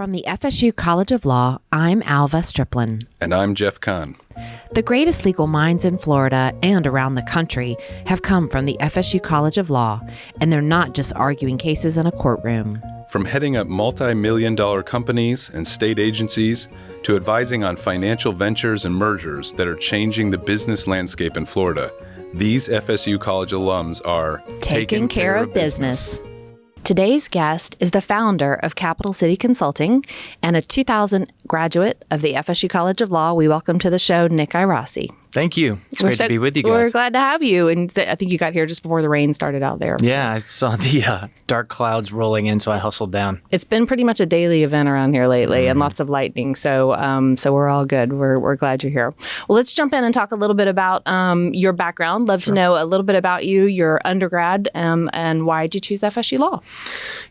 From the FSU College of Law, I'm Alva Striplin. And I'm Jeff Kahn. The greatest legal minds in Florida and around the country have come from the FSU College of Law, and they're not just arguing cases in a courtroom. From heading up multi-million-dollar companies and state agencies to advising on financial ventures and mergers that are changing the business landscape in Florida, these FSU College alums are taking care of business. Today's guest is the founder of Capital City Consulting and a 2000 graduate of the FSU College of Law. We welcome to the show Nick Iarossi. Thank you. It's great to be with you guys. We're glad to have you. And I think you got here just before the rain started out there. Yeah, I saw the dark clouds rolling in, so I hustled down. It's been pretty much a daily event around here lately and lots of lightning. So we're all good. We're glad you're here. Well, let's jump in and talk a little bit about your background. Love to know a little bit about you, your undergrad, and why did you choose FSU Law?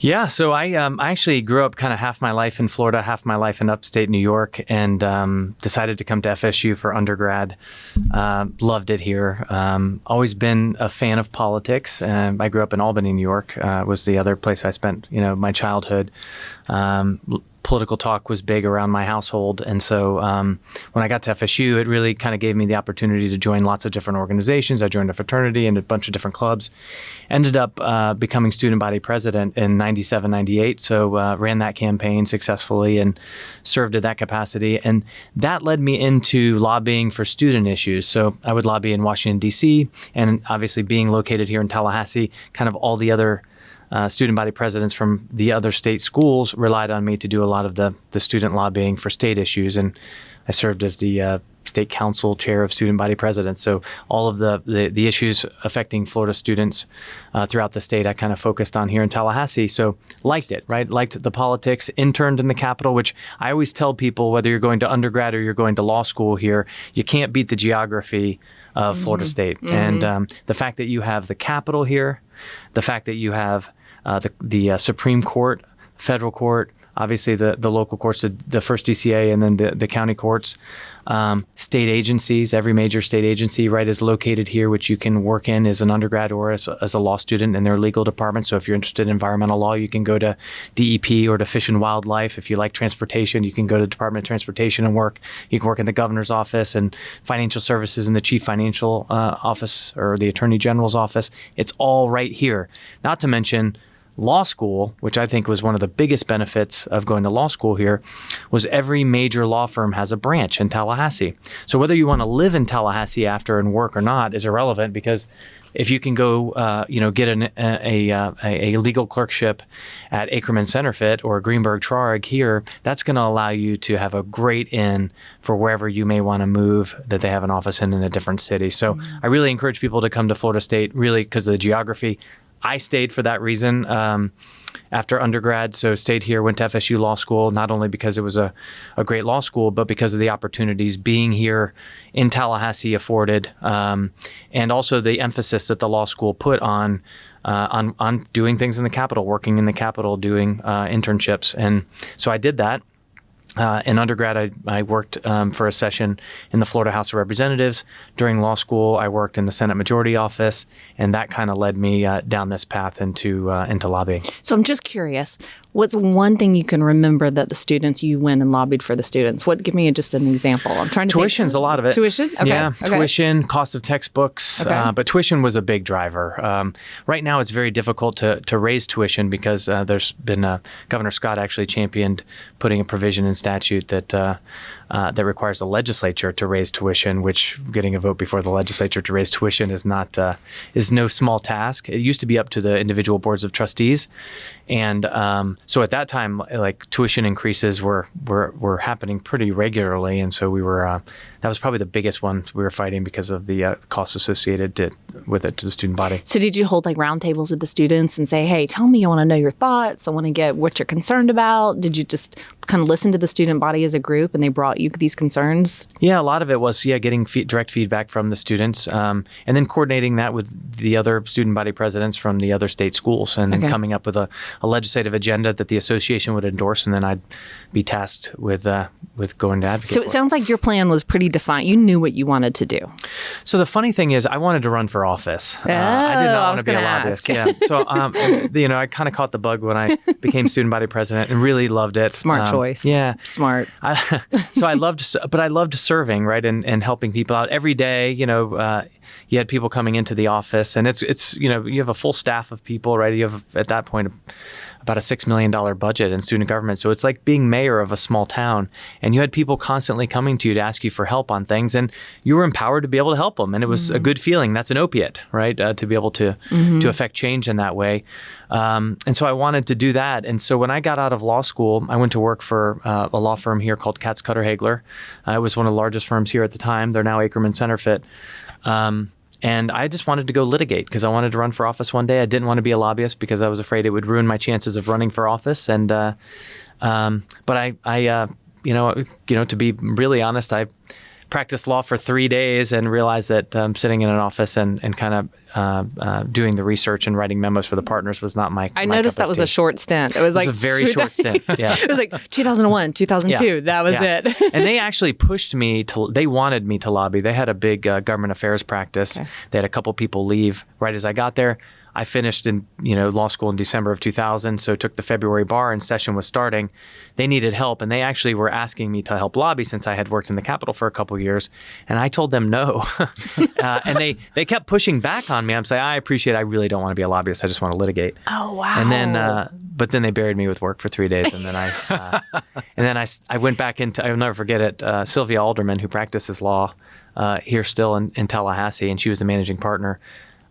Yeah, so I actually grew up kind of half my life in Florida, half my life in upstate New York, and decided to come to FSU for undergrad. Loved it here. Always been a fan of politics. I grew up in Albany, New York, was the other place I spent, my childhood. Political talk was big around my household. And so when I got to FSU, it really kind of gave me the opportunity to join lots of different organizations. I joined a fraternity and a bunch of different clubs. Ended up becoming Student Body President in 97, 98. So ran that campaign successfully and served in that capacity. And that led me into lobbying for student issues. So I would lobby in Washington, D.C. And obviously being located here in Tallahassee, kind of all the other student body presidents from the other state schools relied on me to do a lot of the student lobbying for state issues. And I served as the state council chair of student body presidents. So all of the issues affecting Florida students throughout the state, I kind of focused on here in Tallahassee. So liked it, right? Liked the politics, interned in the Capitol, which I always tell people, whether you're going to undergrad or you're going to law school here, you can't beat the geography of Florida State. Mm-hmm. And the fact that you have the Capitol here, the fact that you have the Supreme Court, federal court, obviously the local courts, the first DCA, and then the county courts, state agencies. Every major state agency, right, is located here, which you can work in as an undergrad or as a law student in their legal department. So if you're interested in environmental law, you can go to DEP or to Fish and Wildlife. If you like transportation, you can go to the Department of Transportation and work. You can work in the governor's office and financial services in the chief financial office or the attorney general's office. It's all right here. Not to mention law school, which I think was one of the biggest benefits of going to law school here, was every major law firm has a branch in Tallahassee. So whether you want to live in Tallahassee after and work or not is irrelevant, because if you can go, get a legal clerkship at Ackerman Centerfit or Greenberg Traurig here, that's going to allow you to have a great in for wherever you may want to move that they have an office in a different city. So I really encourage people to come to Florida State, really because of the geography. I stayed for that reason after undergrad, so stayed here, went to FSU Law School, not only because it was a great law school, but because of the opportunities being here in Tallahassee afforded, and also the emphasis that the law school put on doing things in the Capitol, working in the Capitol, doing internships. And so I did that. In undergrad, I worked for a session in the Florida House of Representatives. During law school, I worked in the Senate Majority Office, and that kind of led me down this path into lobbying. So I'm just curious, what's one thing you can remember that the students, you went and lobbied for the students? Give me just an example. I'm trying to Tuition's a lot of it. Tuition? Okay. Yeah, okay. Tuition, cost of textbooks, but tuition was a big driver. Right now, it's very difficult to raise tuition because there's been Governor Scott actually championed putting a provision in statute that requires the legislature to raise tuition, which getting a vote before the legislature to raise tuition is no small task. It used to be up to the individual boards of trustees, and so at that time, like tuition increases were happening pretty regularly, and so we were that was probably the biggest one we were fighting because of the costs associated with it to the student body. So did you hold like roundtables with the students and say, hey, tell me, I want to know your thoughts. I want to get what you're concerned about. Did you just kind of listen to the student body as a group and they brought you these concerns? Yeah, a lot of it was, getting direct feedback from the students and then coordinating that with the other student body presidents from the other state schools and then coming up with a legislative agenda that the association would endorse, and then I'd be tasked with going to advocate. So it sounds like your plan was pretty defined. You knew what you wanted to do. So the funny thing is, I wanted to run for office. I did not want to be a lobbyist. Yeah. So I kind of caught the bug when I became student body president and really loved it. Smart choice. Yeah. Smart. So I loved serving, right, and helping people out every day. You had people coming into the office, and it's you have a full staff of people, right? You have at that point about a $6 million budget in student government. So it's like being mayor of a small town, and you had people constantly coming to you to ask you for help on things, and you were empowered to be able to help them. And it was a good feeling. That's an opiate, right? To be able to affect change in that way. And so I wanted to do that. And so when I got out of law school, I went to work for a law firm here called Katz Cutter Hagler. It was one of the largest firms here at the time. They're now Ackerman Centerfit. And I just wanted to go litigate because I wanted to run for office one day. I didn't want to be a lobbyist because I was afraid it would ruin my chances of running for office. And but I to be really honest, I practiced law for 3 days and realized that sitting in an office and kind of doing the research and writing memos for the partners was not my I noticed that was a short stint. It was like a very short stint. Yeah. It was like 2001, 2002. Yeah. That was it. And they actually pushed me they wanted me to lobby. They had a big government affairs practice. Okay. They had a couple people leave right as I got there. I finished in law school in December of 2000, so took the February bar and session was starting. They needed help, and they actually were asking me to help lobby since I had worked in the Capitol for a couple of years, and I told them no. And they kept pushing back on me. I'm saying, I appreciate it. I really don't want to be a lobbyist. I just want to litigate. Oh, wow. And then, but then they buried me with work for 3 days, and then I went back into, I'll never forget it, Sylvia Alderman, who practices law here still in Tallahassee, and she was the managing partner.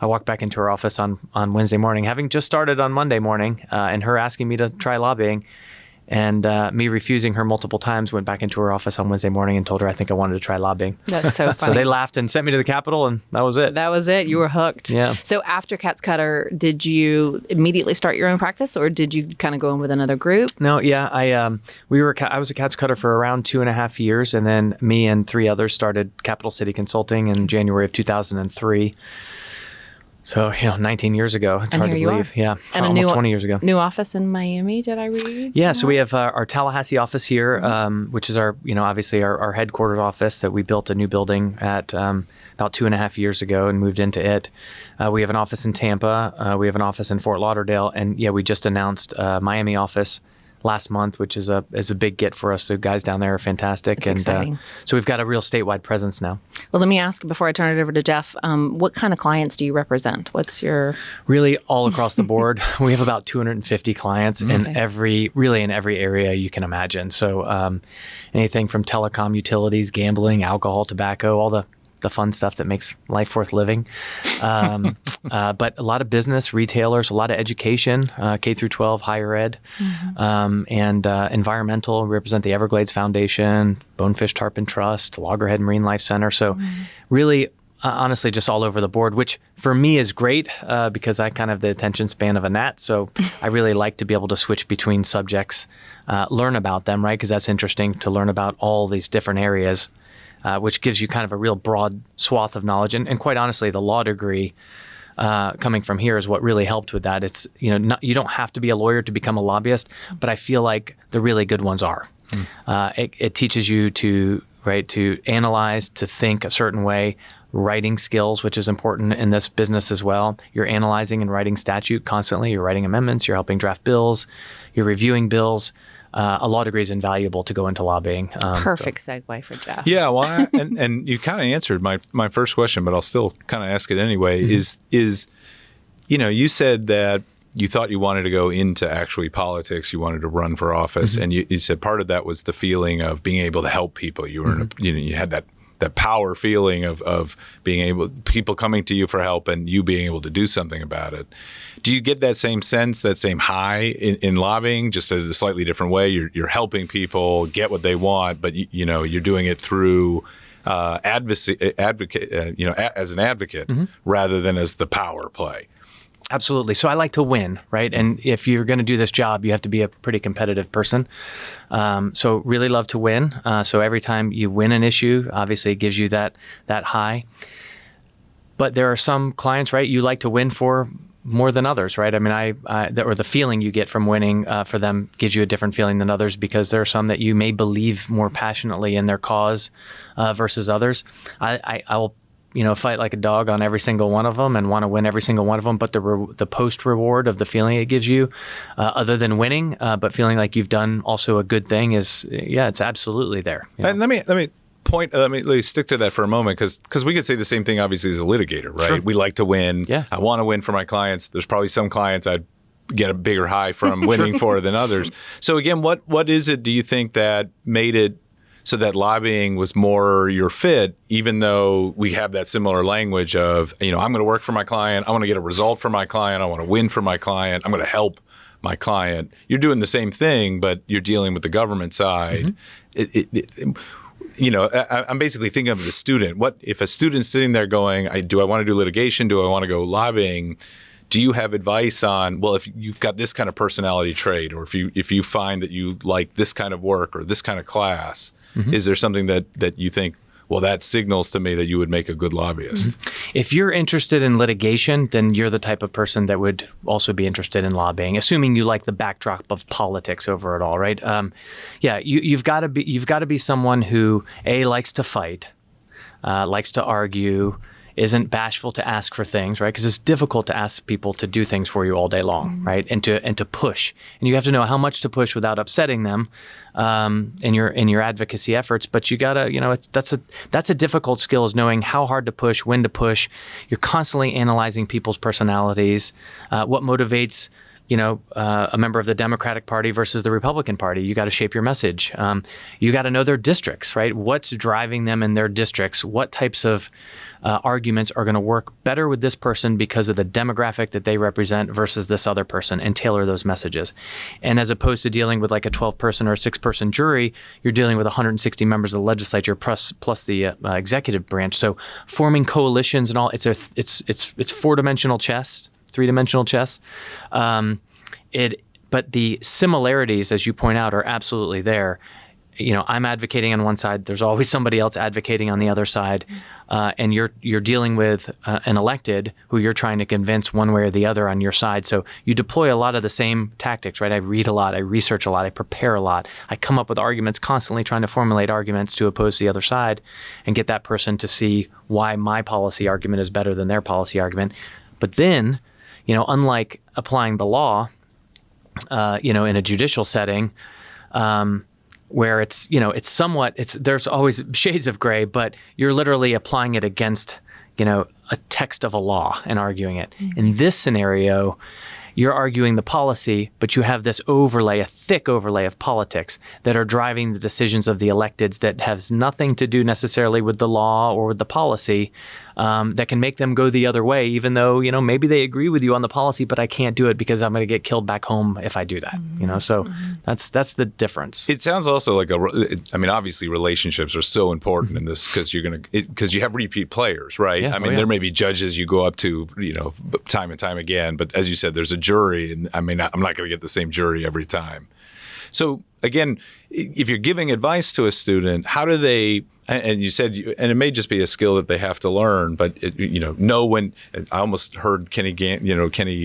I walked back into her office on Wednesday morning, having just started on Monday morning, and her asking me to try lobbying, and me refusing her multiple times. Went back into her office on Wednesday morning and told her I think I wanted to try lobbying. That's so funny. So they laughed and sent me to the Capitol, and that was it. That was it. You were hooked. Yeah. So after Katz Cutter, did you immediately start your own practice, or did you kind of go in with another group? No, yeah, I was a Katz Cutter for around 2.5 years, and then me and 3 others started Capital City Consulting in January of 2003. So, 19 years ago. It's hard to believe. Yeah, and almost 20 years ago. New office in Miami, did I read? Yeah, so we have our Tallahassee office here, which is our, obviously our headquarters office that we built a new building at about 2.5 years ago and moved into it. We have an office in Tampa. We have an office in Fort Lauderdale. And we just announced a Miami office last month, which is a big get for us. The guys down there are fantastic. That's exciting. So we've got a real statewide presence now. Well, let me ask before I turn it over to Jeff, what kind of clients do you represent? What's your... Really all across the board. We have about 250 clients in every area you can imagine. So anything from telecom, utilities, gambling, alcohol, tobacco, all the fun stuff that makes life worth living. But a lot of business, retailers, a lot of education, K through 12, higher ed, and environmental. We represent the Everglades Foundation, Bonefish Tarpon Trust, Loggerhead Marine Life Center. So really, honestly, just all over the board, which for me is great because I kind of have the attention span of a gnat. So I really like to be able to switch between subjects, learn about them, right? Because that's interesting to learn about all these different areas. Which gives you kind of a real broad swath of knowledge. And quite honestly, the law degree coming from here is what really helped with that. It's, you don't have to be a lawyer to become a lobbyist, but I feel like the really good ones are. It teaches you to analyze, to think a certain way, writing skills, which is important in this business as well. You're analyzing and writing statute constantly. You're writing amendments. You're helping draft bills. You're reviewing bills. A law degree is invaluable to go into lobbying. Perfect segue for Jeff. Yeah, well, and you kind of answered my first question, but I'll still kind of ask it anyway. Is you said that you thought you wanted to go into actually politics, you wanted to run for office, and you said part of that was the feeling of being able to help people. You were you had that power feeling of being able, people coming to you for help and you being able to do something about it. Do you get that same sense, that same high in lobbying, just a slightly different way? You're helping people get what they want, but you're doing it through as an advocate rather than as the power play. Absolutely. So I like to win, right? And if you're going to do this job, you have to be a pretty competitive person. So really love to win. So every time you win an issue, obviously it gives you that high. But there are some clients, right, you like to win for more than others, right? I mean, or the feeling you get from winning for them gives you a different feeling than others because there are some that you may believe more passionately in their cause versus others. I will fight like a dog on every single one of them and want to win every single one of them. But the post reward of the feeling it gives you, other than winning, but feeling like you've done also a good thing it's absolutely there. And let me stick to that for a moment because we could say the same thing obviously as a litigator, right? Sure. We like to win. Yeah. I want to win for my clients. There's probably some clients I'd get a bigger high from winning for than others. So again, what is it do you think that made it so that lobbying was more your fit, even though we have that similar language of, I'm going to work for my client, I want to get a result for my client, I want to win for my client, I'm going to help my client. You're doing the same thing, but you're dealing with the government side. I'm basically thinking of the student. What if a student's sitting there going, do I want to do litigation? Do I want to go lobbying? Do you have advice on, well, if you've got this kind of personality trait, or if you find that you like this kind of work or this kind of class, is there something that you think, well, that signals to me that you would make a good lobbyist? If you're interested in litigation, then you're the type of person that would also be interested in lobbying, assuming you like the backdrop of politics over it all, right? You've got to be someone who likes to fight, likes to argue, isn't bashful to ask for things, right? Because it's difficult to ask people to do things for you all day long, right? And to push, and you have to know how much to push without upsetting them in your advocacy efforts. But you gotta, that's a difficult skill, is knowing how hard to push, when to push. You're constantly analyzing people's personalities, what motivates a member of the Democratic Party versus the Republican Party. You got to shape your message. You got to know their districts, right? What's driving them in their districts? What types of arguments are going to work better with this person because of the demographic that they represent versus this other person, and tailor those messages. And as opposed to dealing with like a 12-person or a 6-person jury, you're dealing with 160 members of the legislature plus the executive branch. So forming coalitions and all, it's 4-dimensional chess. 3-dimensional chess. But the similarities, as you point out, are absolutely there. I'm advocating on one side. There's always somebody else advocating on the other side, and you're dealing with an elected who you're trying to convince one way or the other on your side. So you deploy a lot of the same tactics, right? I read a lot, I research a lot, I prepare a lot, I come up with arguments, constantly trying to formulate arguments to oppose the other side, and get that person to see why my policy argument is better than their policy argument. But then, unlike applying the law, in a judicial setting, where there's always shades of gray, but you're literally applying it against, a text of a law and arguing it. In this scenario, you're arguing the policy, but you have this overlay, a thick overlay of politics that are driving the decisions of the electeds that has nothing to do necessarily with the law or with the policy, that can make them go the other way, even though, maybe they agree with you on the policy, but I can't do it because I'm going to get killed back home if I do that, So that's the difference. It sounds also like obviously relationships are so important in this because because you have repeat players, right? Yeah. There may be judges you go up to, time and time again, but as you said, there's a jury, and I'm not going to get the same jury every time. So again, if you're giving advice to a student, how do they? And you said, and it may just be a skill that they have to learn, but know when. I almost heard Kenny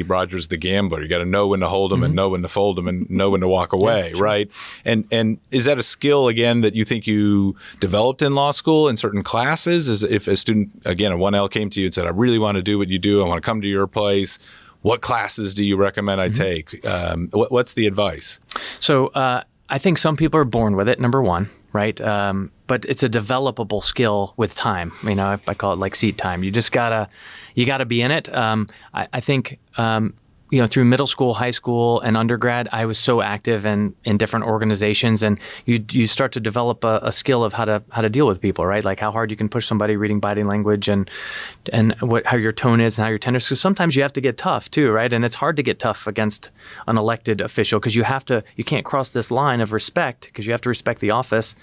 Rogers, the gambler. You got to know when to hold them and know when to fold them and know when to walk away, sure. Right? And is that a skill again that you think you developed in law school in certain classes? Is if a student again a 1L came to you and said, I really want to do what you do, I want to come to your place. What classes do you recommend I take? What's the advice? So I think some people are born with it, number one, right? But it's a developable skill with time. I call it like seat time. You gotta be in it. I think through middle school, high school, and undergrad, I was so active in different organizations, and you start to develop a skill of how to deal with people, right? Like how hard you can push somebody reading body language, and how your tone is and how your tenor is. So sometimes you have to get tough too, right? And it's hard to get tough against an elected official because you can't cross this line of respect because you have to respect the office.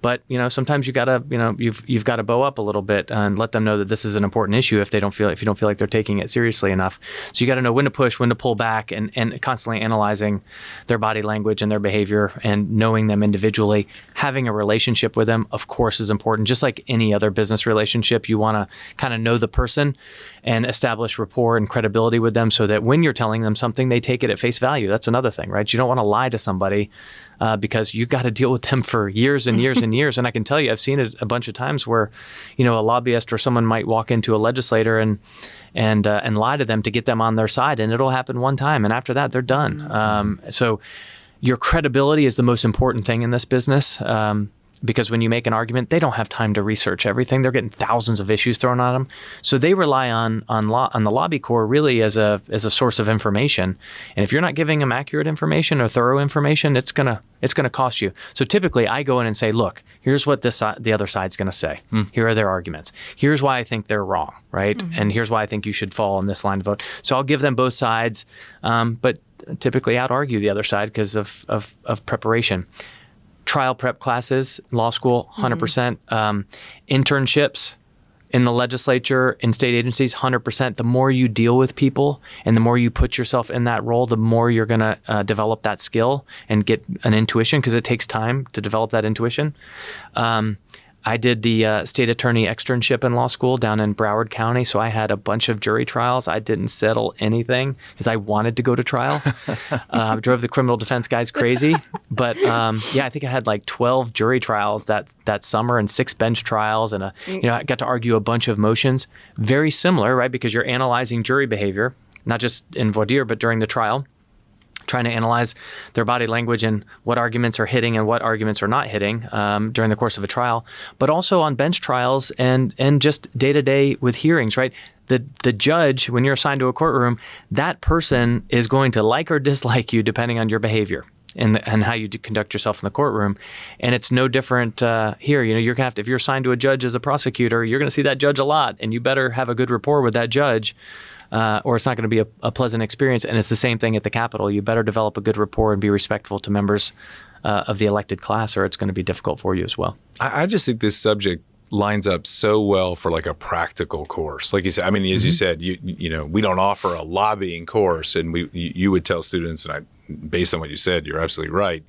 But sometimes you've got to bow up a little bit and let them know that this is an important issue if you don't feel like they're taking it seriously enough. So you got to know when to push, when when to pull back, and constantly analyzing their body language and their behavior and knowing them individually. Having a relationship with them, of course, is important. Just like any other business relationship, you want to kind of know the person and establish rapport and credibility with them so that when you're telling them something, they take it at face value. That's another thing, right? You don't want to lie to somebody because you've got to deal with them for years and years and years. And I can tell you, I've seen it a bunch of times where, a lobbyist or someone might walk into a legislator and lie to them to get them on their side, and it'll happen one time, and after that, they're done. So your credibility is the most important thing in this business. Because when you make an argument, they don't have time to research everything. They're getting thousands of issues thrown at them. So they rely on the lobby corps really as a source of information. And if you're not giving them accurate information or thorough information, it's gonna cost you. So typically I go in and say, look, here's what the other side's gonna say. Here are their arguments. Here's why I think they're wrong, right? And here's why I think you should fall on this line of vote. So I'll give them both sides, but typically out-argue the other side because of preparation. Trial prep classes, law school, 100%. Internships in the legislature, in state agencies, 100%. The more you deal with people and the more you put yourself in that role, the more you're going to develop that skill and get an intuition, because it takes time to develop that intuition. I did the state attorney externship in law school down in Broward County, so I had a bunch of jury trials. I didn't settle anything because I wanted to go to trial. Drove the criminal defense guys crazy. But I think I had like 12 jury trials that summer and 6 bench trials, and I got to argue a bunch of motions. Very similar, right? Because you're analyzing jury behavior, not just in voir dire, but during the trial, trying to analyze their body language and what arguments are hitting and what arguments are not hitting during the course of a trial, but also on bench trials and just day-to-day with hearings, right? The judge, when you're assigned to a courtroom, that person is going to like or dislike you depending on your behavior and how you conduct yourself in the courtroom. And it's no different here. You're gonna have to, if you're assigned to a judge as a prosecutor, you're going to see that judge a lot, and you better have a good rapport with that judge. Or it's not going to be a pleasant experience. And it's the same thing at the Capitol. You better develop a good rapport and be respectful to members of the elected class, or it's going to be difficult for you as well. I just think this subject lines up so well for like a practical course. Like you said, I mean, as you said, we don't offer a lobbying course, and you would tell students, and based on what you said, you're absolutely right.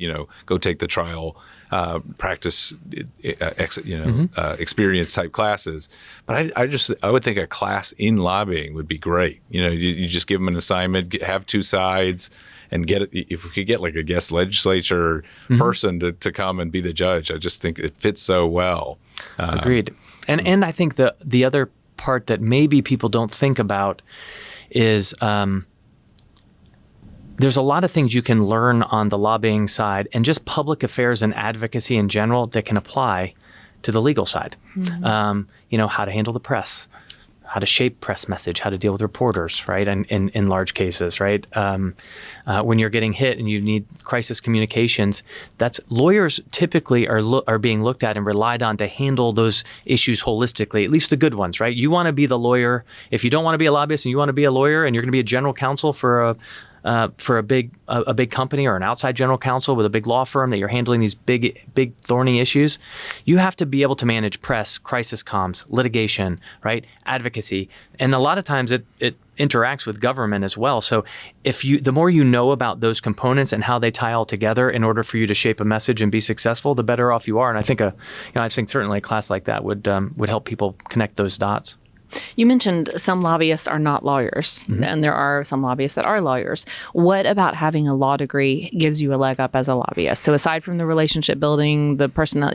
Go take the trial practice, experience type classes. But I would think a class in lobbying would be great. You just give them an assignment, have 2 sides, and if we could get like a guest legislature person to come and be the judge. I just think it fits so well. Agreed. And I think the other part that maybe people don't think about is there's a lot of things you can learn on the lobbying side and just public affairs and advocacy in general that can apply to the legal side. How to handle the press, how to shape press message, how to deal with reporters, right? And in large cases, right? When you're getting hit and you need crisis communications, lawyers typically are being looked at and relied on to handle those issues holistically, at least the good ones, right? You want to be the lawyer. If you don't want to be a lobbyist and you want to be a lawyer and you're going to be a general counsel for a big company or an outside general counsel with a big law firm that you're handling these big thorny issues, you have to be able to manage press, crisis comms, litigation, right? Advocacy. And a lot of times it interacts with government as well. So the more you know about those components and how they tie all together in order for you to shape a message and be successful, the better off you are. And I think I think certainly a class like that would help people connect those dots. You mentioned some lobbyists are not lawyers, and there are some lobbyists that are lawyers. What about having a law degree gives you a leg up as a lobbyist? So aside from the relationship building, the personal,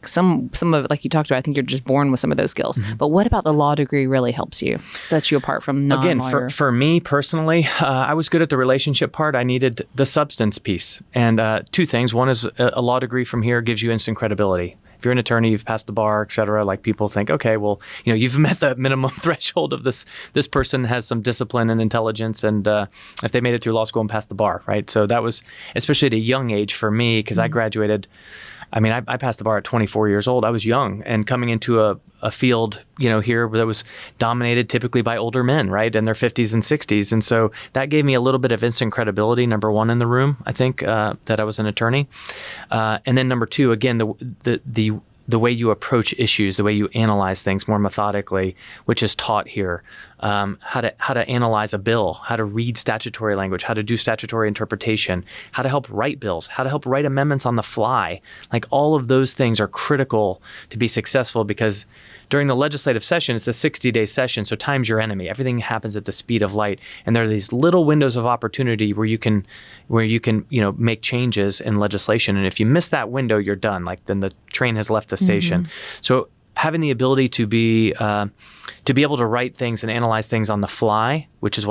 some of it, like you talked about, I think you're just born with some of those skills. But what about the law degree really helps you, sets you apart from non-lawyer? Again, for me personally, I was good at the relationship part. I needed the substance piece. And 2 things. One is a law degree from here gives you instant credibility. If you're an attorney, you've passed the bar, et cetera, like people think, okay, well, you've met the minimum threshold of this person has some discipline and intelligence, and if they made it through law school and passed the bar, right? So that was, especially at a young age for me, because I graduated, I passed the bar at 24 years old. I was young and coming into a field, here that was dominated typically by older men, right, in their 50s and 60s. And so that gave me a little bit of instant credibility, number one, in the room, I think, that I was an attorney. And then number 2, again, the the way you approach issues, the way you analyze things more methodically, which is taught here. How to analyze a bill, how to read statutory language, how to do statutory interpretation, how to help write bills, how to help write amendments on the fly. Like all of those things are critical to be successful, because during the legislative session, it's a 60-day session, so time's your enemy. Everything happens at the speed of light, and there are these little windows of opportunity where you can make changes in legislation. And if you miss that window, you're done. Like then the train has left the station. So having the ability to be able to write things and analyze things on the fly, which is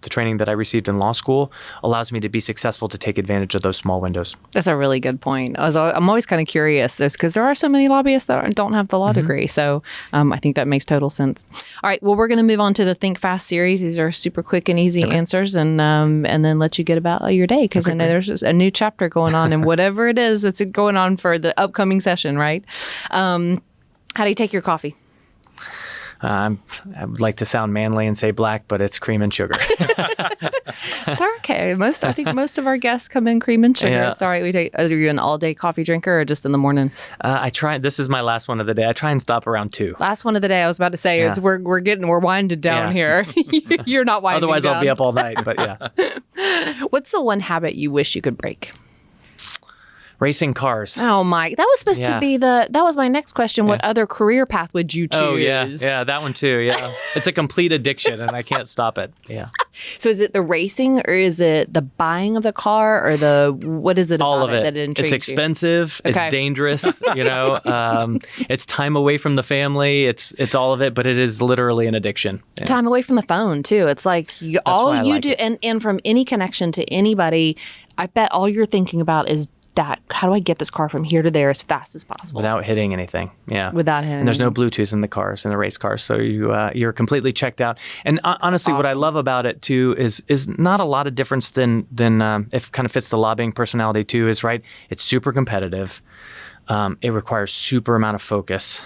the training that I received in law school, allows me to be successful to take advantage of those small windows. That's a really good point. I'm always kind of curious because there are so many lobbyists that don't have the law degree. So I think that makes total sense. All right. Well, we're going to move on to the Think Fast series. These are super quick and easy answers, and then let you get about your day, because I know there's just a new chapter going on in whatever it is that's going on for the upcoming session, right? How do you take your coffee? I would like to sound manly and say black, but it's cream and sugar. It's okay. I think most of our guests come in cream and sugar. Yeah. It's all right. Are you an all-day coffee drinker or just in the morning? I try. This is my last one of the day. I try and stop around 2. Last one of the day. I was about to say we're winded down here. You're not winding Otherwise, down. I'll be up all night. But yeah. What's the one habit you wish you could break? Racing cars. Oh my! That was supposed to be that was my next question. What other career path would you choose? Oh yeah, that one too. Yeah, it's a complete addiction, and I can't stop it. Yeah. So is it the racing, or is it the buying of the car, or what is it all about of it that intrigues you? It's expensive. Okay. It's dangerous. It's time away from the family. It's all of it, but it is literally an addiction. Yeah. Time away from the phone too. It's like all you do, and from any connection to anybody, I bet all you're thinking about is that. How do I get this car from here to there as fast as possible without hitting anything? Yeah, without hitting. And there's no Bluetooth in the cars, in the race cars, so you're completely checked out. And honestly, what I love about it too is not a lot of difference than if kind of fits the lobbying personality too. Is right. It's super competitive. It requires super amount of focus,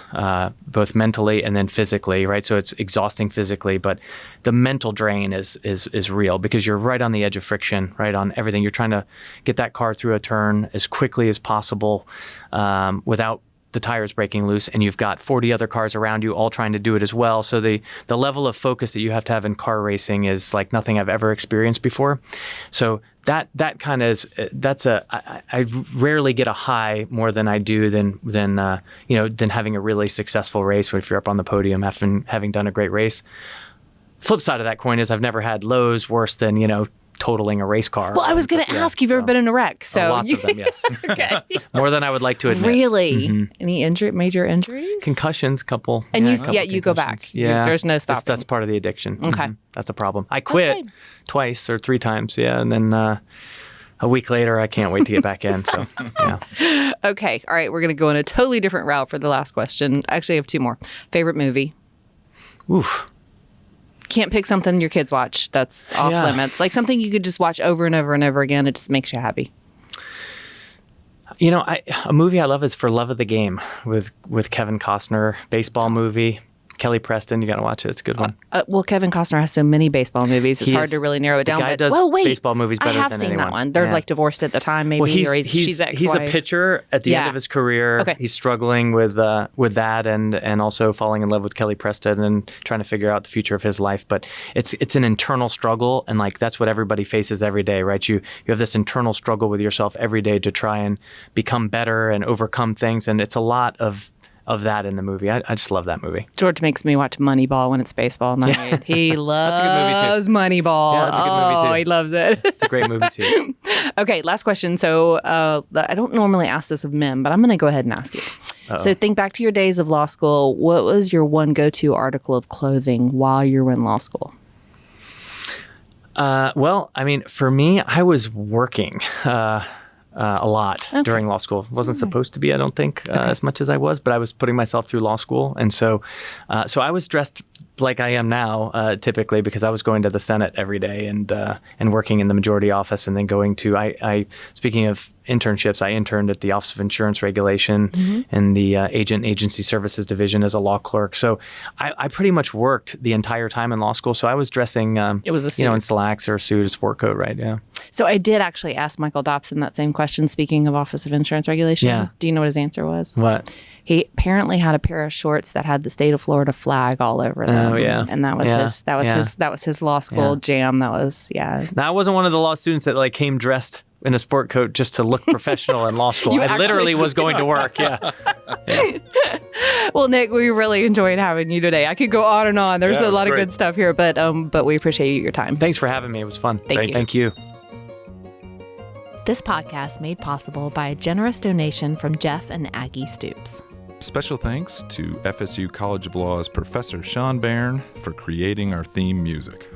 both mentally and then physically, right? So it's exhausting physically, but the mental drain is real, because you're right on the edge of friction, right on everything. You're trying to get that car through a turn as quickly as possible without the tires breaking loose, and you've got 40 other cars around you all trying to do it as well. So the level of focus that you have to have in car racing is like nothing I've ever experienced before. So that kind of is I rarely get a high more than I do than having a really successful race if you're up on the podium having done a great race. Flip side of that coin is I've never had lows worse than totaling a race car. Well, I was going to ask, you've ever been in a wreck? So lots of them, yes. Okay. More than I would like to admit. Really? Any major injuries? Concussions, couple. And you go back. Yeah. There's no stopping. That's part of the addiction. Okay. That's a problem. I quit twice or 3 times, and then a week later, I can't wait to get back in. So, yeah. Okay. All right. We're going to go in a totally different route for the last question. Actually, I have 2 more. Favorite movie? Oof. Can't pick something your kids watch that's off limits. Like something you could just watch over and over and over again. It just makes you happy. A movie I love is For Love of the Game with Kevin Costner, baseball movie. Kelly Preston, you got to watch it. It's a good one. Well, Kevin Costner has so many baseball movies. It's hard to really narrow it down. The guy does baseball movies better than anyone. I have seen that one. They're like divorced at the time, maybe, or she's ex-wife. He's a pitcher at the end of his career. Okay. He's struggling with that and also falling in love with Kelly Preston and trying to figure out the future of his life. But it's an internal struggle, and like that's what everybody faces every day, right? You have this internal struggle with yourself every day to try and become better and overcome things, and it's a lot of that in the movie. I just love that movie. George makes me watch Moneyball when it's baseball night. Yeah. He loves Moneyball. Yeah, that's a good movie too. Oh, he loves it. It's a great movie too. Okay, last question. So I don't normally ask this of men, but I'm going to go ahead and ask you. Uh-oh. So think back to your days of law school. What was your one go-to article of clothing while you were in law school? Well, I mean, for me, I was working a lot during law school. Wasn't supposed to be, I don't think, as much as I was, but I was putting myself through law school. And so I was dressed like I am now, typically, because I was going to the Senate every day and working in the majority office, and then going to, speaking of internships, I interned at the Office of Insurance Regulation and the Agency Services Division as a law clerk. So I pretty much worked the entire time in law school. So I was dressing, it was a suit. In slacks or a suit, a sport coat, right? Yeah. So I did actually ask Michael Dobson that same question, speaking of Office of Insurance Regulation. Yeah. Do you know what his answer was? What? He apparently had a pair of shorts that had the state of Florida flag all over them. Oh, yeah. And that was his law school jam. That was, Now, I wasn't one of the law students that like came dressed in a sport coat just to look professional in law school. I literally was going to work. Yeah. Well, Nick, we really enjoyed having you today. I could go on and on. There's a lot of good stuff here, but we appreciate your time. Thanks for having me. It was fun. Thank you. Thank you. This podcast made possible by a generous donation from Jeff and Aggie Stoops. Special thanks to FSU College of Law's Professor Sean Bairn for creating our theme music.